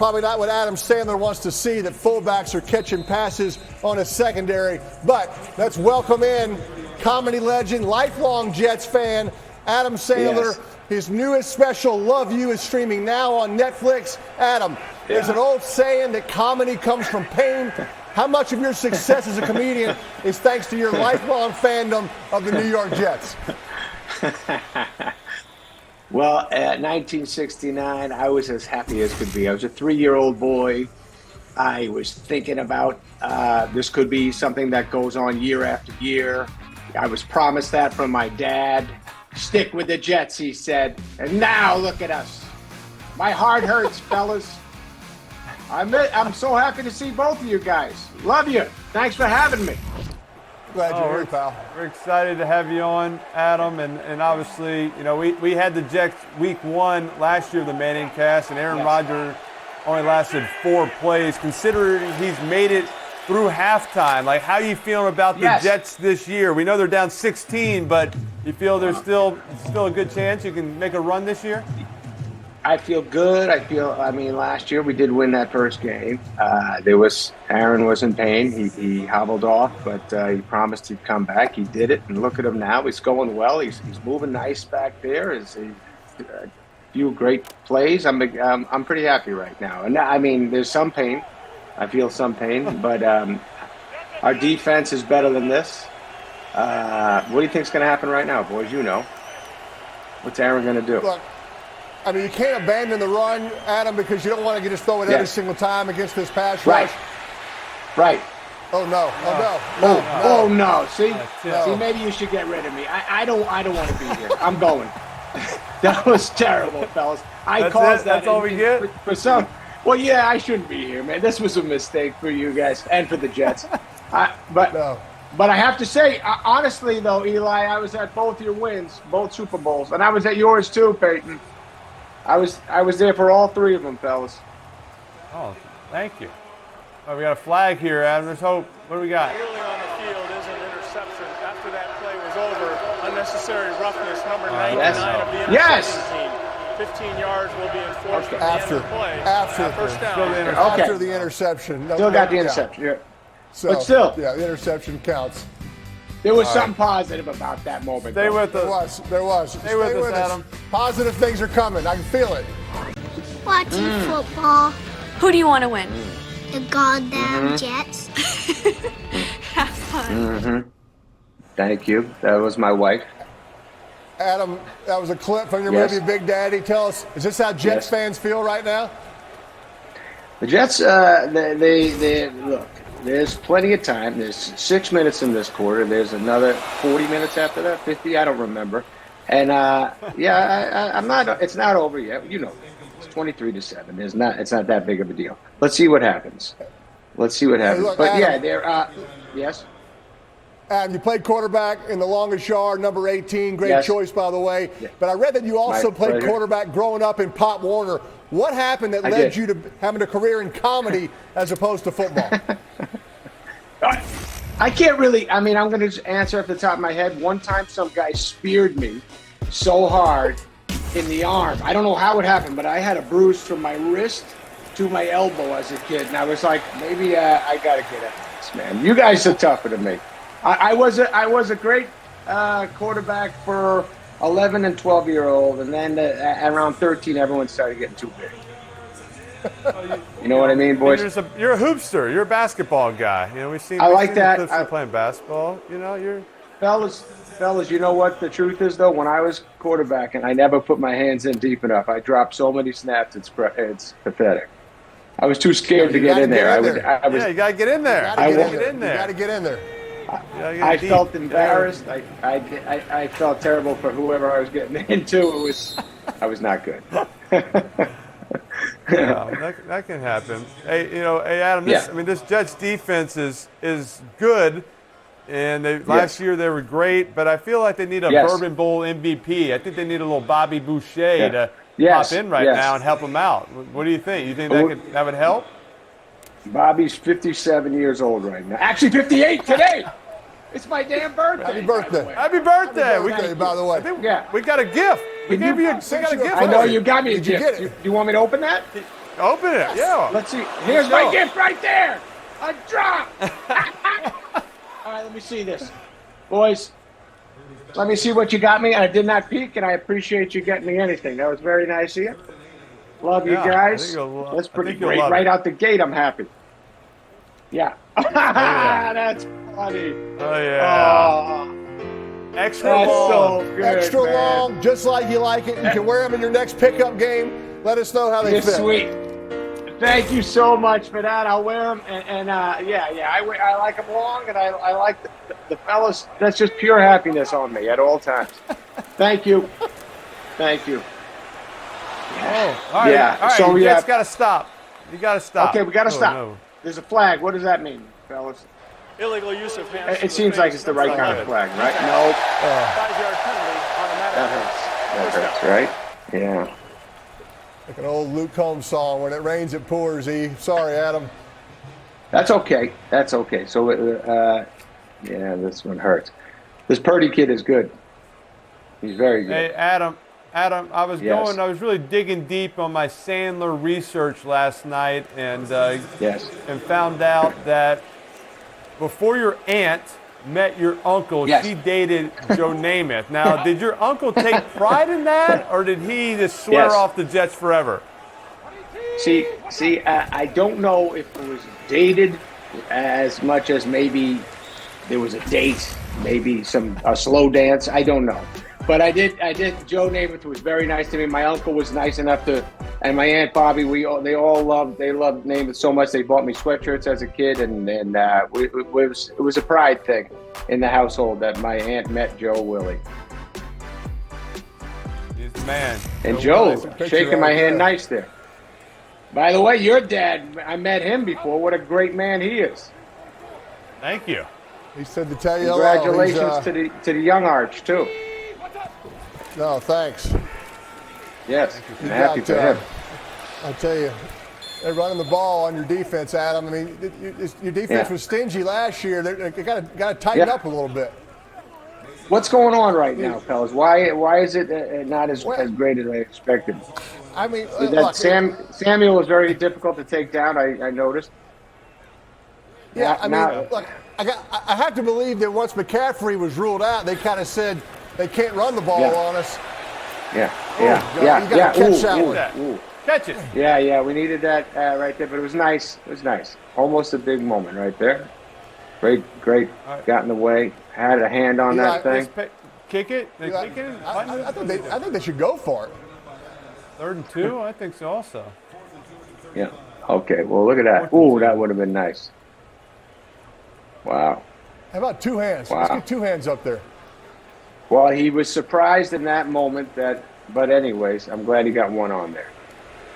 probably not what Adam Sandler wants to see, that fullbacks are catching passes on a secondary. But let's welcome in comedy legend, lifelong Jets fan, Adam Sandler. Yes. His newest special, Love You, is streaming now on Netflix. Adam, there's an old saying that comedy comes from pain. How much of your success as a comedian is thanks to your lifelong fandom of the New York Jets? Well, at 1969, I was as happy as could be. I was a 3-year-old boy. I was thinking about this could be something that goes on year after year. I was promised that from my dad. Stick with the Jets, he said. And now look at us. My heart hurts, fellas. I'm so happy to see both of you guys. Love you. Thanks for having me. Glad you're here, pal. We're excited to have you on, Adam. And obviously, you know, we had the Jets week 1 last year, the Manning cast, and Aaron Rodgers only lasted 4 plays. Considering he's made it through halftime, like, how are you feeling about the Jets this year? We know they're down 16, but you feel there's still a good chance you can make a run this year? I feel good. I mean, last year we did win that first game. Aaron was in pain. He hobbled off, but he promised he'd come back. He did it, and look at him now. He's going well. He's moving nice back there. A few great plays. I'm pretty happy right now. And I mean, there's some pain. I feel some pain, but our defense is better than this. What do you think's going to happen right now, boys? You know, what's Aaron going to do? Look, I mean, you can't abandon the run, Adam, because you don't want to just throw it every single time against this pass rush. Right. Oh no! Oh no! See, maybe you should get rid of me. I don't want to be here. I'm going. That was terrible, fellas. That's all we get for some. Well, yeah, I shouldn't be here, man. This was a mistake for you guys and for the Jets. But I have to say, honestly, though, Eli, I was at both your wins, both Super Bowls, and I was at yours too, Peyton. I was there for all 3 of them, fellas. Oh, thank you. Oh, we got a flag here, Adam. There's hope. What do we got? Early on the field is an interception. After that play was over, unnecessary roughness, number 99 of the interception team. 15 yards will be enforced after the play. First down. After the interception. Still got the interception. Yeah. So, but still, the interception counts. There was something positive about that moment. Stay with us. There was. Stay with us, Adam. Positive things are coming. I can feel it. Watching football. Who do you want to win? The goddamn Jets. Have fun. Thank you. That was my wife. Adam, that was a clip from your movie Big Daddy. Tell us, is this how Jets fans feel right now? The Jets, they look. There's plenty of time. There's 6 minutes in this quarter. There's another 40 minutes after that, 50. I don't remember. And I'm not. It's not over yet. You know, it's 23-7. It's not that big of a deal. Let's see what happens. Hey, look, but Adam, yes. Adam, you played quarterback in the longest yard, number 18. Great choice, by the way. Yeah. But I read that you also played quarterback growing up in Pop Warner. What happened that led you to having a career in comedy as opposed to football? I can't really. I mean, I'm going to just answer off the top of my head. One time, some guy speared me so hard in the arm. I don't know how it happened, but I had a bruise from my wrist to my elbow as a kid, and I was like, maybe I got to get out of this, man. You guys are tougher than me. I was a great quarterback for 11 and 12-year-old, and then around 13, everyone started getting too big. You know what I mean, boys? You're a hoopster. You're a basketball guy. You know, we've seen clips of playing basketball. You know, you're fellas. You know what the truth is, though? When I was quarterbacking, I never put my hands in deep enough. I dropped so many snaps. It's pathetic. I was too scared to get in there. You gotta get in there. You gotta get in there. I felt embarrassed. I felt terrible for whoever I was getting into. I was not good. Yeah, that can happen. Hey, Adam. This Jets defense is good, and last year they were great. But I feel like they need a Bourbon Bowl MVP. I think they need a little Bobby Boucher to pop in now and help them out. What do you think? You think that would help? Bobby's 57 years old right now. Actually, 58 today. It's my damn birthday. Happy birthday. Happy birthday. By the way. We got a gift. We got a gift. I know you got me a gift. Do you want me to open that? Open it. Yeah. Let's see. Here's my gift right there. A drop. All right, let me see this. Boys, let me see what you got me. I did not peek, and I appreciate you getting me anything. That was very nice of you. Love you guys. That's pretty great. Right out the gate, I'm happy. Yeah. That's funny. Oh, yeah. Oh, Extra that's long. so good, Extra man. long, just like you like it. You can wear them in your next pickup game. Let us know how they You're fit. sweet. Thank you so much for that. I'll wear them, and I like them long, and I like the fellas. That's just pure happiness on me at all times. Thank you. Thank you. Oh, all right. Yeah. All right. So You yeah. just got to stop. You got to stop. Okay, we got to stop. No. There's a flag. What does that mean, fellas? Illegal use of hands. It seems like it's the right kind of flag, right? No. 5-yard penalty, automatic. That hurts, right? Yeah. Like an old Luke Combs song, when it rains, it pours, E. Sorry, Adam. That's okay. That's okay. So, yeah, this one hurts. This Purdy kid is good. He's very good. Hey, Adam, I was Yes. I was really digging deep on my Sandler research last night and Yes. and found out that before your aunt met your uncle, Yes. she dated Joe Namath. Now, did your uncle take pride in that, or did he just swear Yes. off the Jets forever? See, I don't know if it was dated as much as maybe there was a date, maybe a slow dance. I don't know. But I did. Joe Namath was very nice to me. My uncle was nice enough to, and my aunt Bobby. They loved Namath so much. They bought me sweatshirts as a kid, and it was a pride thing in the household that my aunt met Joe Willie. He's the man. And Joe Joe Willie. shaking my hand nice there. By the way, your dad, I met him before. What a great man he is. Thank you. He said to tell you Congratulations hello. to the young Arch too. No, thanks. Yes, I'm You happy got, for him. I tell you, they're running the ball on your defense, Adam. I mean, your defense was stingy last year. They got to tighten up a little bit. What's going on right now, fellas? Why is it not as great as I expected? I mean, That Samuel was very difficult to take down. I noticed. Yeah, I mean, look, I have to believe that once McCaffrey was ruled out, they kind of said they can't run the ball on us. Yeah. You got to catch that one. Catch it. Yeah, we needed that right there, but it was nice. It was nice. Almost a big moment right there. Great. Right. Got in the way. Had a hand on that thing. Kick it. They kick it. I think they should go for it. 3rd and 2. I think so also. Yeah. Okay. Well, look at that. Ooh, that would have been nice. Wow. How about two hands? Wow. Let's get two hands up there. Well, he was surprised in that moment but anyways, I'm glad he got one on there.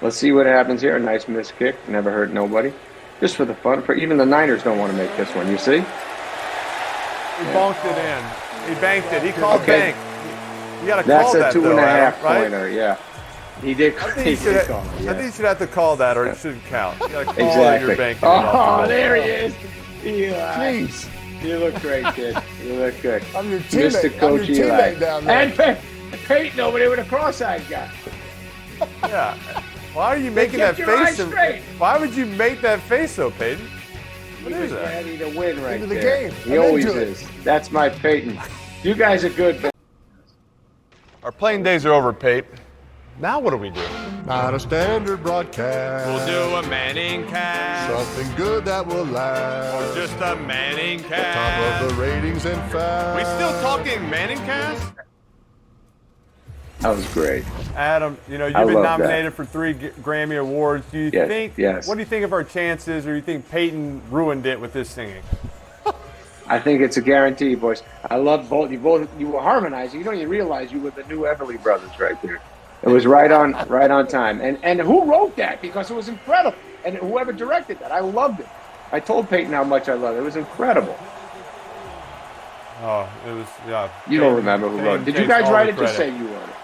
Let's see what happens here. A nice missed kick. Never hurt nobody. Just for the fun. Even the Niners don't want to make this one, you see? He bonked it in. He banked it. He called bank. You got to call that, That's a 2.5 Adam, right? pointer, yeah. He did call I think you should have to call that, or it shouldn't count. You got to call that Exactly. you're banking. Oh, there he is. Eli. Jeez. You look great, kid. You look good. I'm your teammate. Mr. Coach I'm your Eli. teammate down there. And Peyton over there with a cross-eyed guy. Yeah. Why are you making that kept your eyes face? straight. Why would you make that face so, Peyton? What He is was that? ready to win right Into the there. game. He I'm always into it. is. That's my Peyton. You guys are good. Our playing days are over, Peyton. Now what do we do? Not a standard broadcast. We'll do a Manning cast. Something good that will last. Just a Manning cast. Top of the ratings and facts. We still talking Manning cast? That was great. Adam, you've I been love nominated for 3 Grammy Awards. Do you think? Yes. What do you think of our chances, or do you think Peyton ruined it with this singing? I think it's a guarantee, boys. I love both. You were harmonizing. You don't even realize you were the new Everly Brothers right there. It was right on time. And who wrote that? Because it was incredible. And whoever directed that, I loved it. I told Peyton how much I loved it. It was incredible. Oh, it was, yeah. You don't remember who wrote it. Did you guys write it? Just say you wrote it.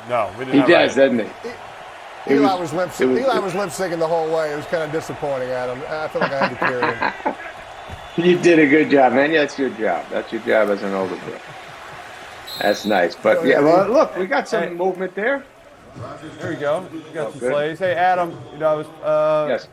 No, we didn't. He does, doesn't he? Eli was lip syncing the whole way. It was kind of disappointing, Adam. I feel like I had to carry him. You did a good job, man. Yeah, that's your job. That's your job as an older brother. That's nice. But, yeah, well, look, we got some movement there. There we go. You got some good. plays. Hey, Adam. I was. Yes.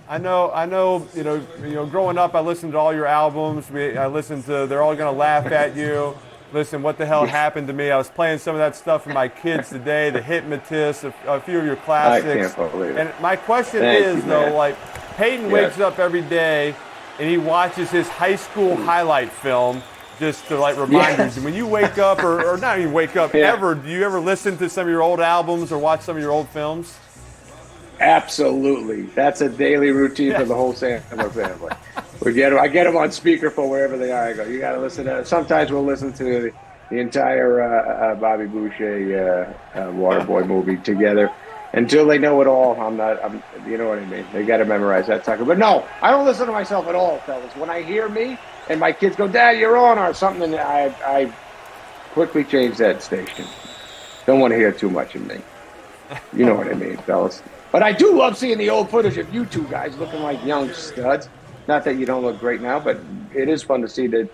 I know. You know. Growing up, I listened to all your albums. I listened to. They're all gonna laugh at you. Listen, what the hell happened to me? I was playing some of that stuff for my kids today. The Hypnotist, a few of your classics. I can't believe it. And my question Thank is, you, though, man. like Peyton wakes up every day and he watches his high school highlight film just to like remind you. When you wake up, or not even wake up ever, do you ever listen to some of your old albums or watch some of your old films? Absolutely. That's a daily routine for the whole Sandler family. I get them on speakerphone wherever they are. I go, you got to listen to. Sometimes we'll listen to the entire Bobby Boucher Waterboy movie together until they know it all. You know what I mean? They got to memorize that sucker. But no, I don't listen to myself at all, fellas. When I hear me and my kids go, Dad, you're on or something, I quickly change that station. Don't want to hear too much of me. You know what I mean, fellas. But I do love seeing the old footage of you two guys looking like young studs. Not that you don't look great now, but it is fun to see the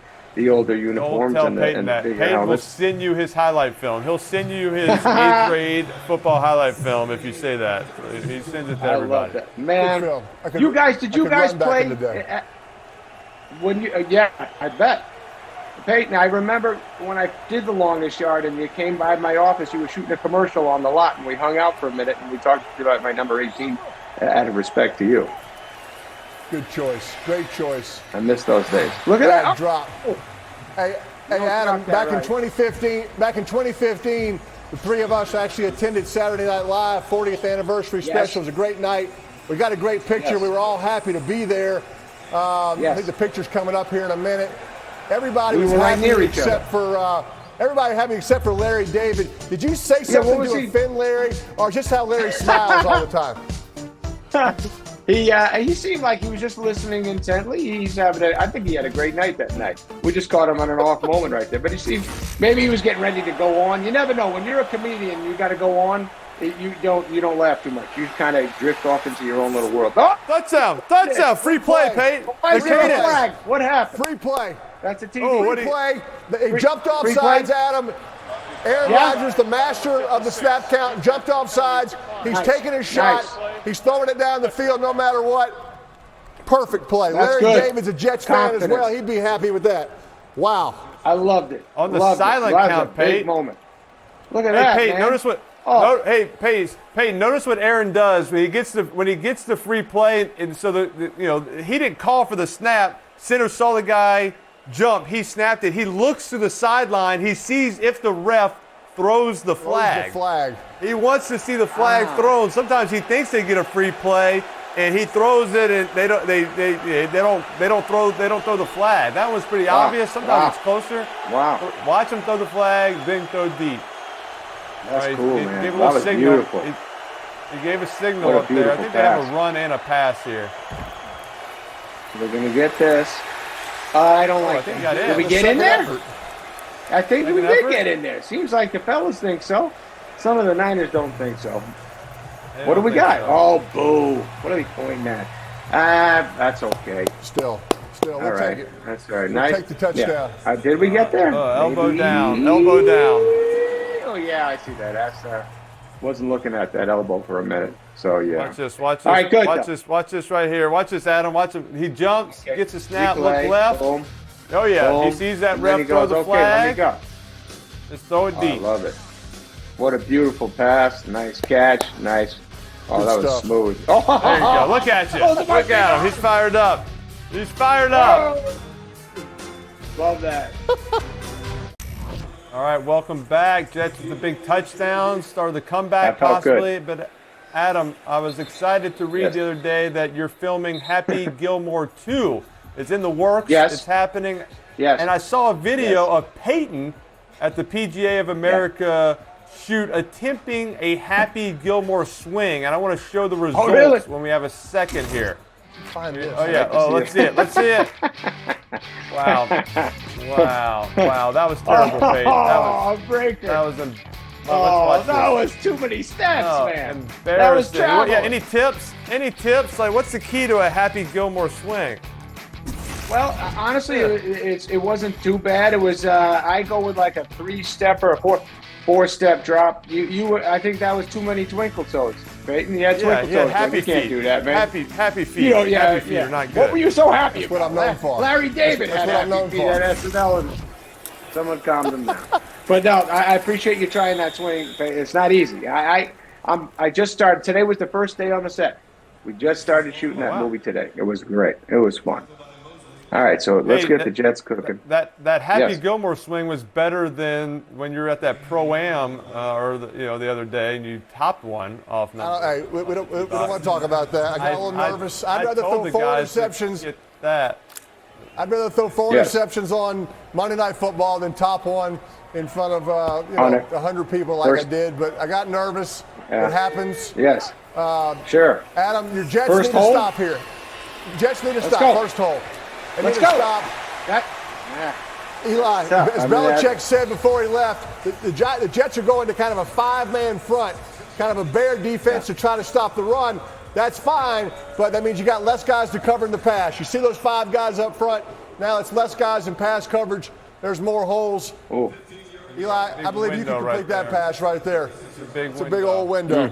older uniforms and the bigger Peyton helmets. will send you his highlight film. He'll send you his 8th grade football highlight film if you say that. He sends it to everybody. I love that. Man, did you guys play? When you, I bet. Peyton, I remember when I did the longest yard and you came by my office, you were shooting a commercial on the lot, and we hung out for a minute and we talked about my number 18 out of respect to you. Good choice. Great choice. I miss those days. Look at that drop. Hey, Adam, back in 2015, the three of us actually attended Saturday Night Live 40th anniversary special. It was a great night. We got a great picture. Yes. We were all happy to be there. I think the picture's coming up here in a minute. Everybody was happy except for Larry David. Did you say something to offend Larry, or just how Larry smiles all the time? He seemed like he was just listening intently. I think he had a great night that night. We just caught him on an off moment right there. But maybe he was getting ready to go on. You never know. When you're a comedian, you got to go on. You don't laugh too much. You kind of drift off into your own little world. Oh, touchdown! Free play, Peyton. Why is there a flag? What happened? Free play. That's a TV. Free play. He jumped off sides, Adam. Aaron Rodgers, the master of the snap count, jumped off sides. He's taking his shot. He's throwing it down the field no matter what. Perfect play. Larry David's a Jets fan as well. He'd be happy with that. Wow. I loved it. On the silent count, Peyton. Moment. Look at that, Peyton, man. notice what. Peyton, notice what Aaron does when he gets the free play, and so he didn't call for the snap. Center saw the guy jump. He snapped it. He looks to the sideline. He sees if the ref throws the flag. He wants to see the flag thrown. Sometimes he thinks they get a free play, and he throws it, and they don't throw the flag. That was pretty obvious. Sometimes it's closer. Wow. Watch him throw the flag, then throw deep. That's cool, man. Gave a That was signal. beautiful. He gave a signal up there. I think they have a run and a pass here. We're going to get this. I don't like it. Did we get in there? I think we did get in there. Seems like the fellas think so. Some of the Niners don't think so. What do we got? Oh, boo. What are we pointing at? That's okay. Still, all we'll right. take it. That's all right. Nice. Take the touchdown. Yeah. Did we get there? Elbow down. Oh, yeah, I see that. That's wasn't looking at that elbow for a minute. So, yeah. Watch this. All right, good. Watch this right here. Watch this, Adam. Watch him. He jumps, gets a snap, look left. Boom. Oh, yeah. Boom. He sees that ref throw the flag. Let me go. Just throw it deep. I love it. What a beautiful pass. Nice catch. Nice. Oh, that was smooth. Oh, there you go. Look at you. Look at him. He's fired up. He's fired up. Love that. All right, welcome back. Jets with the big touchdown. Started the comeback possibly. Good. But, Adam, I was excited to read the other day that you're filming Happy Gilmore 2. It's in the works. Yes. It's happening. Yes. And I saw a video of Peyton at the PGA of America shoot attempting a Happy Gilmore swing. And I want to show the results when we have a second here. Find this. Oh, yeah. Oh, let's see it. Let's see it. Wow. That was terrible, Peyton. Breaker. That was that was too many steps, man. Embarrassing. That was travel. Any tips? Like, what's the key to a Happy Gilmore swing? Well, honestly, it wasn't too bad. It was I go with like a 3-step or a 4. 4-step drop. I think that was too many twinkle toes. Peyton, you had twinkle toes. Happy you can't feet. do that, man. Happy feet. You know, Happy feet are not good. What were you so happy That's about? what I'm known for. Larry David That's had what I'm known happy feet for. at SNL, and someone calmed him down. But no, I appreciate you trying that swing. It's not easy. I just started. Today was the first day on the set. We just started shooting that movie today. It was great. It was fun. All right, so let's get the Jets cooking. That Happy Gilmore swing was better than when you were at that Pro-Am the other day and you topped one off. We don't want to talk about that. I got a little nervous. I'd rather told throw the 4 guys to interceptions. get that. I'd rather throw 4 interceptions on Monday Night Football than top one in front of 100 people like I did. But I got nervous. It happens. Yes. Sure. Adam, your Jets First need hole? to stop here. Jets need to stop. Go. First hole. They Let's need to go. stop. Eli, as Belichick said before he left, the Jets are going to kind of a 5-man front, kind of a bear defense to try to stop the run. That's fine, but that means you got less guys to cover in the pass. You see those 5 guys up front? Now it's less guys in pass coverage. There's more holes. Ooh. Eli, I believe you can complete that pass right there. It's a big old window.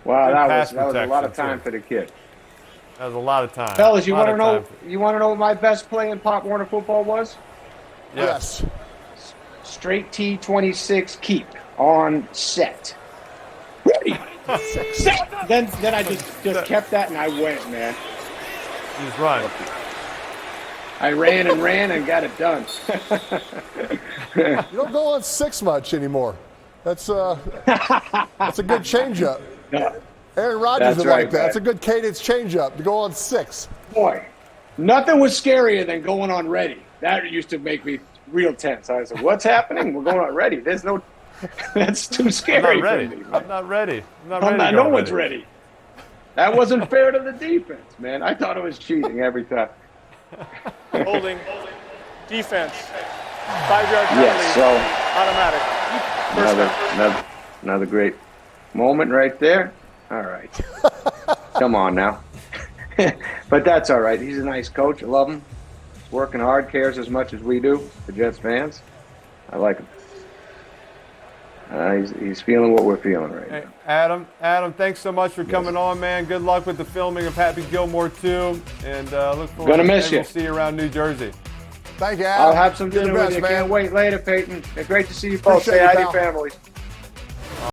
Wow, that was a lot of time for the kid. That was a lot of time. Fellas, you want to know? You want to know what my best play in Pop Warner football was? Yes. Straight T26 keep on set. Ready. Set. Then I just kept that and I went, man. You just run. I ran and got it done. You don't go on 6 much anymore. That's a good changeup. No. Aaron Rodgers would right, like that. man. It's a good cadence changeup to go on 6. Boy, nothing was scarier than going on ready. That used to make me real tense. I said, "What's happening? We're going on ready. There's no. That's too scary I'm not ready. for me. I'm not ready. No one's ready. That wasn't fair to the defense, man. I thought it was cheating every time. Holding defense. 5-yard penalty. So Automatic. another great moment right there. All right. Come on now. But that's all right. He's a nice coach. I love him. He's working hard, cares as much as we do, the Jets fans. I like him. He's feeling what we're feeling right now. Adam, thanks so much for coming on, man. Good luck with the filming of Happy Gilmore 2. And look forward Gonna miss you. We'll see you around New Jersey. Thank you, Adam. I'll have some You're dinner the with best, you. man. Can't wait later, Peyton. It's great to see you both. Appreciate Say hi you, to your pal. families.